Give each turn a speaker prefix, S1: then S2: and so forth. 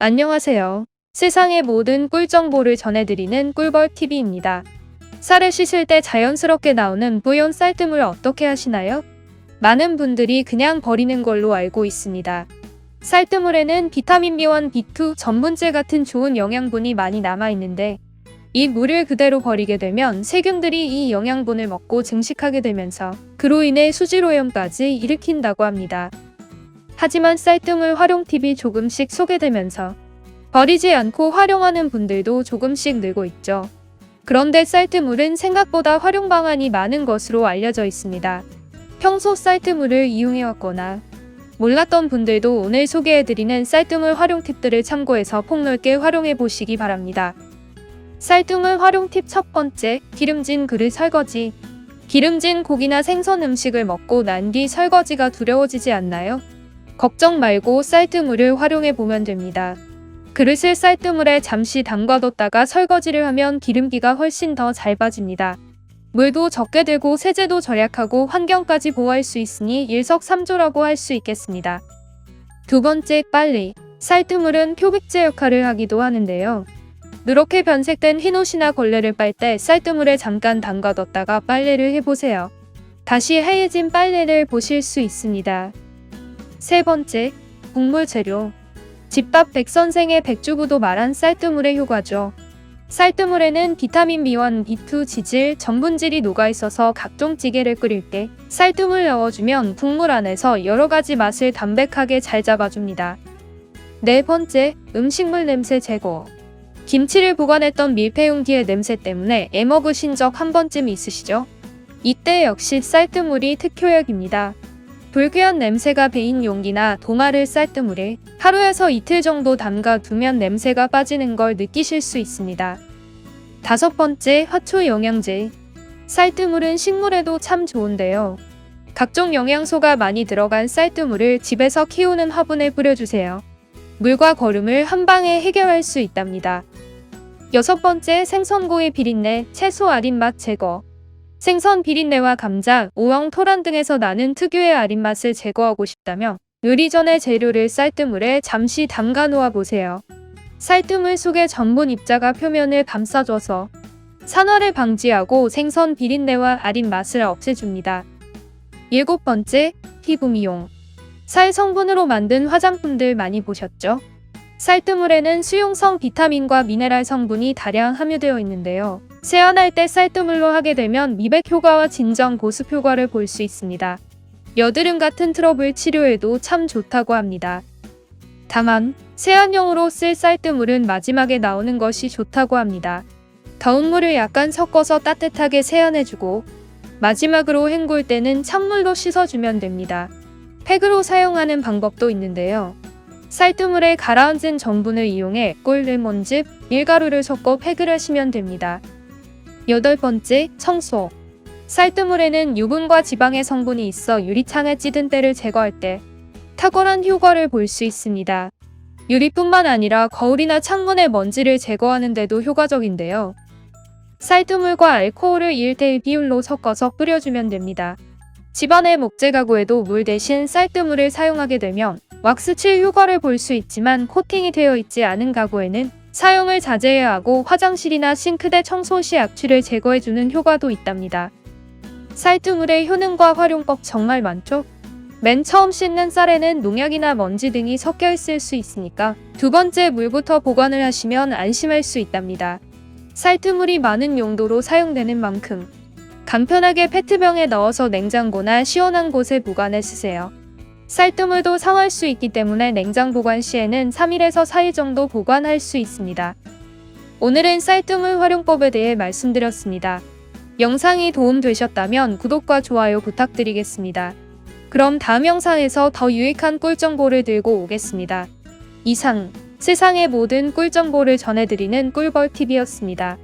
S1: 안녕하세요. 세상의 모든 꿀 정보를 전해드리는 꿀벌TV입니다. 쌀을 씻을 때 자연스럽게 나오는 부연 쌀뜨물 어떻게 하시나요? 많은 분들이 그냥 버리는 걸로 알고 있습니다. 쌀뜨물에는 비타민 B1, B2, 전분질 같은 좋은 영양분이 많이 남아있는데 이 물을 그대로 버리게 되면 세균들이 이 영양분을 먹고 증식하게 되면서 그로 인해 수질오염까지 일으킨다고 합니다. 하지만 쌀뜨물 활용 팁이 조금씩 소개되면서 버리지 않고 활용하는 분들도 조금씩 늘고 있죠. 그런데 쌀뜨물은 생각보다 활용 방안이 많은 것으로 알려져 있습니다. 평소 쌀뜨물을 이용해왔거나 몰랐던 분들도 오늘 소개해드리는 쌀뜨물 활용 팁들을 참고해서 폭넓게 활용해 보시기 바랍니다. 쌀뜨물 활용 팁 첫 번째, 기름진 그릇 설거지. 기름진 고기나 생선 음식을 먹고 난 뒤 설거지가 두려워지지 않나요? 걱정 말고 쌀뜨물을 활용해 보면 됩니다. 그릇을 쌀뜨물에 잠시 담가뒀다가 설거지를 하면 기름기가 훨씬 더 잘 빠집니다. 물도 적게 들고 세제도 절약하고 환경까지 보호할 수 있으니 일석삼조라고 할 수 있겠습니다. 두 번째, 빨래. 쌀뜨물은 표백제 역할을 하기도 하는데요. 누렇게 변색된 흰옷이나 걸레를 빨 때 쌀뜨물에 잠깐 담가뒀다가 빨래를 해보세요. 다시 하얘진 빨래를 보실 수 있습니다. 세 번째, 곡물 재료. 집밥 백선생의 백주부도 말한 쌀뜨물의 효과죠. 쌀뜨물에는 비타민 B1, B2, 지질, 전분질이 녹아있어서 각종 찌개를 끓일 때 쌀뜨물 넣어주면 국물 안에서 여러가지 맛을 담백하게 잘 잡아줍니다. 네 번째, 음식물 냄새 제거. 김치를 보관했던 밀폐용기의 냄새 때문에 애먹으신 적 한 번쯤 있으시죠? 이때 역시 쌀뜨물이 특효약입니다. 불쾌한 냄새가 배인 용기나 도마를 쌀뜨물에 하루에서 이틀 정도 담가 두면 냄새가 빠지는 걸 느끼실 수 있습니다. 다섯 번째, 화초 영양제. 쌀뜨물은 식물에도 참 좋은데요. 각종 영양소가 많이 들어간 쌀뜨물을 집에서 키우는 화분에 뿌려주세요. 물과 거름을 한 방에 해결할 수 있답니다. 여섯 번째, 생선고의 비린내, 채소 아린 맛 제거. 생선 비린내와 감자, 오엉, 토란 등에서 나는 특유의 아린 맛을 제거하고 싶다면 요리 전에 재료를 쌀뜨물에 잠시 담가 놓아 보세요. 쌀뜨물 속의 전분 입자가 표면을 감싸줘서 산화를 방지하고 생선 비린내와 아린 맛을 없애줍니다. 일곱 번째, 피부 미용. 쌀 성분으로 만든 화장품들 많이 보셨죠? 쌀뜨물에는 수용성 비타민과 미네랄 성분이 다량 함유되어 있는데요. 세안할 때 쌀뜨물로 하게 되면 미백 효과와 진정 보습 효과를 볼 수 있습니다. 여드름 같은 트러블 치료에도 참 좋다고 합니다. 다만 세안용으로 쓸 쌀뜨물은 마지막에 나오는 것이 좋다고 합니다. 더운 물을 약간 섞어서 따뜻하게 세안해주고 마지막으로 헹굴 때는 찬물로 씻어주면 됩니다. 팩으로 사용하는 방법도 있는데요. 쌀뜨물에 가라앉은 전분을 이용해 꿀, 레몬즙, 밀가루를 섞어 팩을 하시면 됩니다. 여덟 번째, 청소. 쌀뜨물에는 유분과 지방의 성분이 있어 유리창에 찌든 때를 제거할 때 탁월한 효과를 볼 수 있습니다. 유리뿐만 아니라 거울이나 창문의 먼지를 제거하는 데도 효과적인데요. 쌀뜨물과 알코올을 1대1 비율로 섞어서 뿌려주면 됩니다. 집안의 목재 가구에도 물 대신 쌀뜨물을 사용하게 되면 왁스 칠 효과를 볼 수 있지만 코팅이 되어 있지 않은 가구에는 사용을 자제해야 하고 화장실이나 싱크대 청소 시 악취를 제거해주는 효과도 있답니다. 쌀뜨물의 효능과 활용법 정말 많죠? 맨 처음 씻는 쌀에는 농약이나 먼지 등이 섞여 있을 수 있으니까 두 번째 물부터 보관을 하시면 안심할 수 있답니다. 쌀뜨물이 많은 용도로 사용되는 만큼 간편하게 페트병에 넣어서 냉장고나 시원한 곳에 보관해 쓰세요. 쌀뜨물도 상할 수 있기 때문에 냉장 보관 시에는 3일에서 4일 정도 보관할 수 있습니다. 오늘은 쌀뜨물 활용법에 대해 말씀드렸습니다. 영상이 도움되셨다면 구독과 좋아요 부탁드리겠습니다. 그럼 다음 영상에서 더 유익한 꿀 정보를 들고 오겠습니다. 이상, 세상의 모든 꿀 정보를 전해드리는 꿀벌TV였습니다.